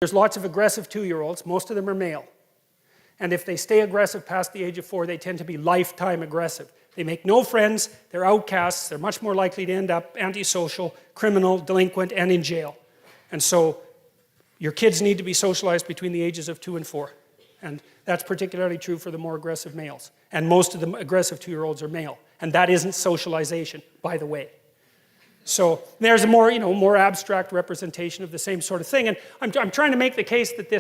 There's lots of aggressive 2-year-olds. Most of them are male. And if they stay aggressive past the age of 4, they tend to be lifetime aggressive. They make no friends, they're outcasts, they're much more likely to end up antisocial, criminal, delinquent, and in jail. And so your kids need to be socialized between the ages of 2 and 4. And that's particularly true for the more aggressive males. And most of the aggressive 2-year-olds are male. And that isn't socialization, by the way. So there's a more, more abstract representation of the same sort of thing. And I'm trying to make the case that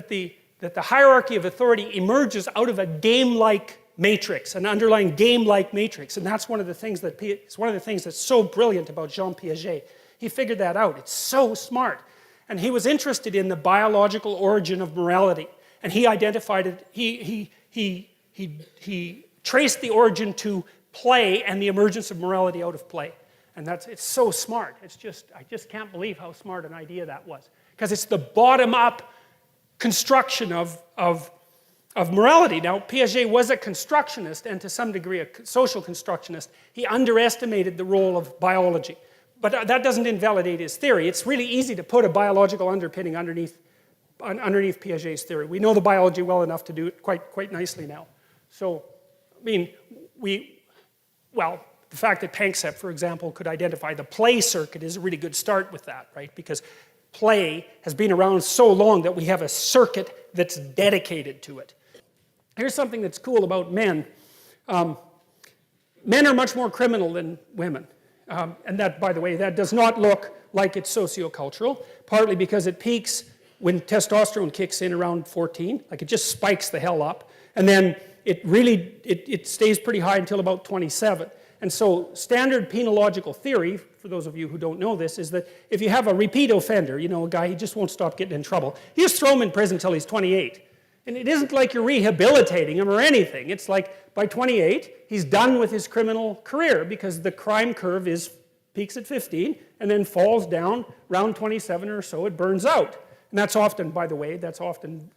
the hierarchy of authority emerges out of a game-like matrix, an underlying game-like matrix. And that's one of the things that's so brilliant about Jean Piaget. He figured that out. It's so smart. And he was interested in the biological origin of morality. And he identified it, he traced the origin to play and the emergence of morality out of play. And it's so smart. I just can't believe how smart an idea that was. Because it's the bottom-up construction of morality. Now, Piaget was a constructionist and to some degree a social constructionist. He underestimated the role of biology. But that doesn't invalidate his theory. It's really easy to put a biological underpinning underneath Piaget's theory. We know the biology well enough to do it quite nicely now. So, I mean, the fact that Panksepp, for example, could identify the play circuit is a really good start with that, right? Because play has been around so long that we have a circuit that's dedicated to it. Here's something that's cool about men. Men are much more criminal than women. And that, by the way, that does not look like it's sociocultural, partly because it peaks when testosterone kicks in around 14, like it just spikes the hell up, and then it stays pretty high until about 27. And so standard penological theory, for those of you who don't know this, is that if you have a repeat offender, a guy who just won't stop getting in trouble, you just throw him in prison until he's 28. And it isn't like you're rehabilitating him or anything. It's like by 28, he's done with his criminal career because the crime curve peaks at 15 and then falls down around 27 or so, it burns out. And that's often, by the way, that's often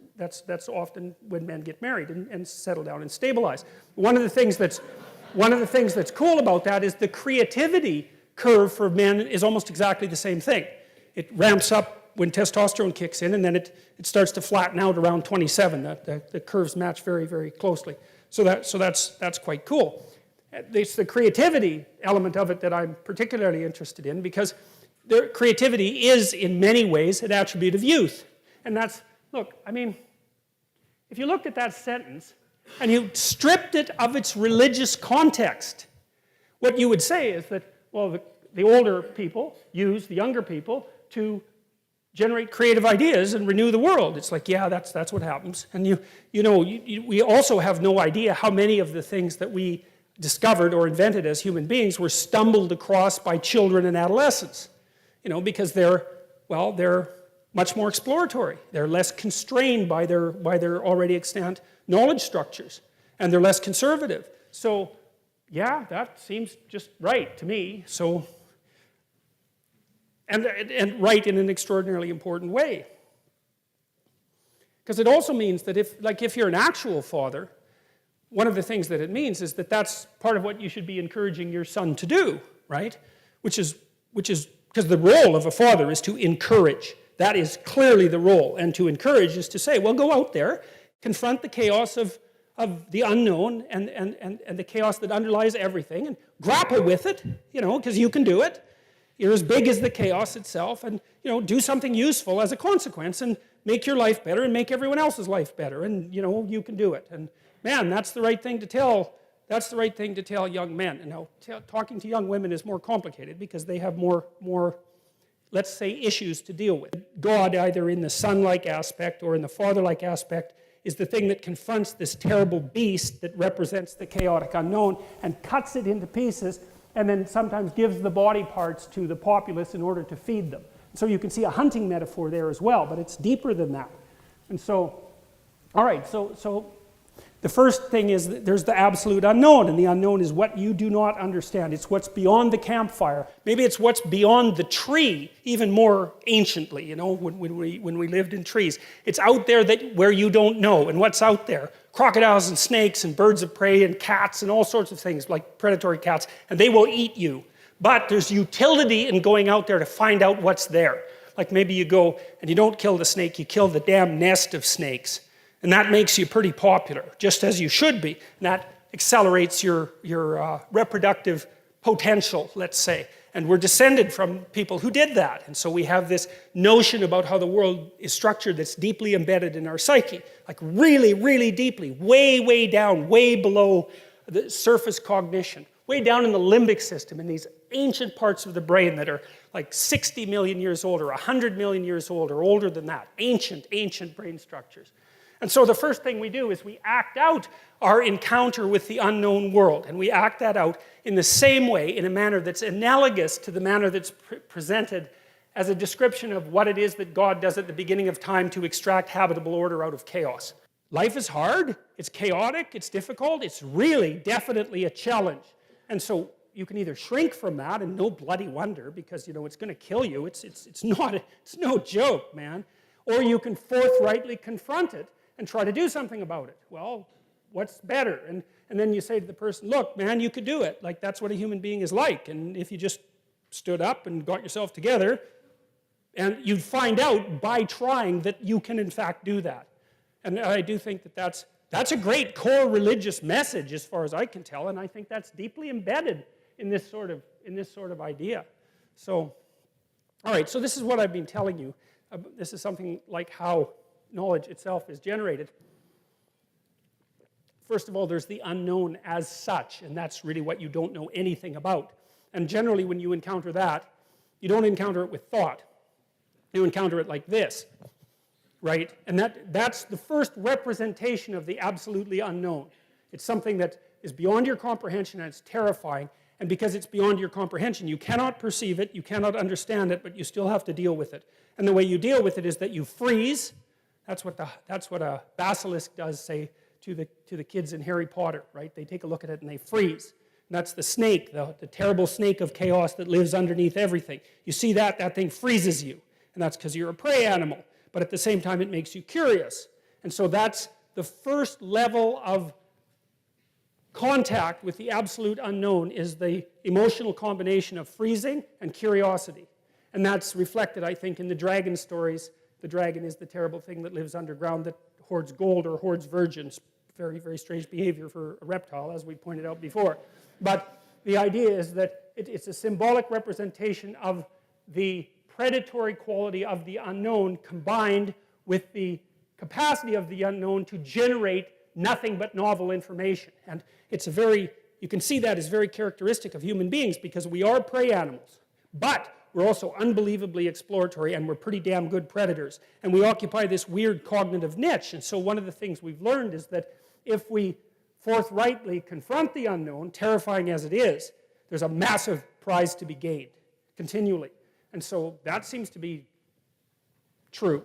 when men get married and settle down and stabilize. One of the things that's cool about that is the creativity curve for men is almost exactly the same thing. It ramps up when testosterone kicks in, and then it starts to flatten out around 27. The curves match very, very closely. So that's quite cool. It's the creativity element of it that I'm particularly interested in, because creativity is, in many ways, an attribute of youth. And look, I mean, if you looked at that sentence and you stripped it of its religious context, what you would say is that, well, the older people use the younger people to generate creative ideas and renew the world. It's like, yeah, that's what happens. And we also have no idea how many of the things that we discovered or invented as human beings were stumbled across by children and adolescents. Because they're much more exploratory. They're less constrained by their already extant knowledge structures, and they're less conservative. So, yeah, that seems just right to me. So, and right in an extraordinarily important way. Because it also means that if you're an actual father, one of the things that it means is that that's part of what you should be encouraging your son to do, right? Which is because the role of a father is to encourage. That is clearly the role. And to encourage is to say, well, go out there, confront the chaos of the unknown and the chaos that underlies everything, and grapple with it, because you can do it. You're as big as the chaos itself, and do something useful as a consequence, and make your life better and make everyone else's life better, and you can do it. And man, that's the right thing to tell. That's the right thing to tell young men. And now, talking to young women is more complicated because they have more, let's say, issues to deal with. God, either in the son-like aspect or in the father-like aspect, is the thing that confronts this terrible beast that represents the chaotic unknown and cuts it into pieces, and then sometimes gives the body parts to the populace in order to feed them. So you can see a hunting metaphor there as well, but it's deeper than that. And so, all right, so the first thing is that there's the absolute unknown, and the unknown is what you do not understand. It's what's beyond the campfire. Maybe it's what's beyond the tree, even more anciently, when we lived in trees. It's out there where you don't know. And what's out there? Crocodiles and snakes and birds of prey and cats and all sorts of things, like predatory cats, and they will eat you. But there's utility in going out there to find out what's there. Like maybe you go and you don't kill the snake, you kill the damn nest of snakes. And that makes you pretty popular, just as you should be. And that accelerates your reproductive potential, let's say. And we're descended from people who did that. And so we have this notion about how the world is structured that's deeply embedded in our psyche. Like really, really deeply, way, way down, way below the surface cognition. Way down in the limbic system, in these ancient parts of the brain that are like 60 million years old or 100 million years old or older than that. Ancient, ancient brain structures. And so the first thing we do is we act out our encounter with the unknown world. And we act that out in the same way, in a manner that's analogous to the manner that's presented as a description of what it is that God does at the beginning of time to extract habitable order out of chaos. Life is hard, it's chaotic, it's difficult, it's really definitely a challenge. And so you can either shrink from that, and no bloody wonder, because it's going to kill you. It's no joke, man. Or you can forthrightly confront it and try to do something about it. Well, what's better? And then you say to the person, look, man, you could do it. Like, that's what a human being is like. And if you just stood up and got yourself together, and you'd find out by trying that you can in fact do that. And I do think that that's a great core religious message as far as I can tell, and I think that's deeply embedded in this sort of idea. So, all right, so this is what I've been telling you. This is something like how knowledge itself is generated. First of all, there's the unknown as such, and that's really what you don't know anything about. And generally, when you encounter that, you don't encounter it with thought. You encounter it like this, right? And that's the first representation of the absolutely unknown. It's something that is beyond your comprehension, and it's terrifying. And because it's beyond your comprehension, you cannot perceive it, you cannot understand it, but you still have to deal with it. And the way you deal with it is that you freeze. That's what a basilisk does, say, to the kids in Harry Potter, right? They take a look at it and they freeze. And that's the snake, the terrible snake of chaos that lives underneath everything. You see that thing freezes you. And that's because you're a prey animal. But at the same time, it makes you curious. And so that's the first level of contact with the absolute unknown, is the emotional combination of freezing and curiosity. And that's reflected, I think, in the dragon stories. The dragon is the terrible thing that lives underground that hoards gold or hoards virgins. Very, very strange behavior for a reptile, as we pointed out before. But the idea is that it's a symbolic representation of the predatory quality of the unknown combined with the capacity of the unknown to generate nothing but novel information. And you can see that as very characteristic of human beings, because we are prey animals. But we're also unbelievably exploratory, and we're pretty damn good predators. And we occupy this weird cognitive niche. And so one of the things we've learned is that if we forthrightly confront the unknown, terrifying as it is, there's a massive prize to be gained, continually. And so that seems to be true.